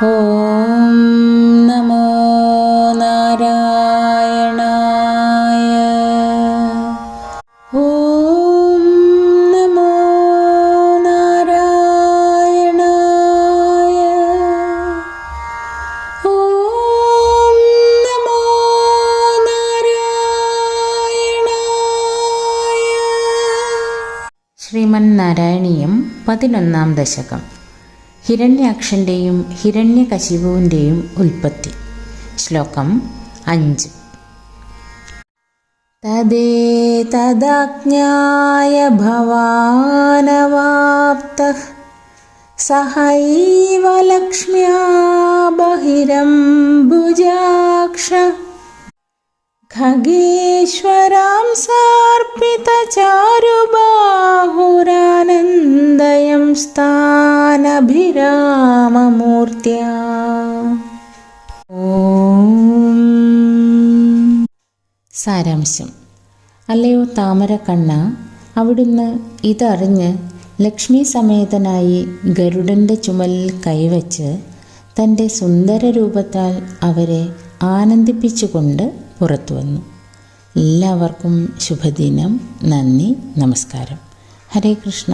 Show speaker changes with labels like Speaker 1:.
Speaker 1: ഓം നമോ നാരായണായ. ഓം നമോ നാരായണായ. ഓം നമോ നാരായണായ. ശ്രീമന്നാരായണീയം 11-ാം ദശകം. ഹിരണ്യാക്ഷൻ്റെയും ഹിരണ്യകശിപുവിൻ്റെയും ഉൽപ്പത്തി. ശ്ലോകം 5. തദേതദജ്ഞായ ഭവാനവാപ്തഃ സഹൈവ ലക്ഷ്മ്യാ ബഹിരംബുജാക്ഷ ഖഗേശ്വരാം സാർപ്പിതചാരുബാഹുരാനന്ദയം സ്ഥാനഭിരാമമൂർത്യാ. ഓം. സാരാംശം. അല്ലയോ താമരക്കണ്ണ, അവിടുന്ന് ഇതറിഞ്ഞ് ലക്ഷ്മി സമേതനായി ഗരുഡൻ്റെ ചുമലിൽ കൈവച്ച് തൻ്റെ സുന്ദര രൂപത്താൽ അവരെ ആനന്ദിപ്പിച്ചുകൊണ്ട് പുറത്തു വന്നു. എല്ലാവർക്കും ശുഭദിനം. നന്ദി, നമസ്കാരം. ഹരേ കൃഷ്ണ.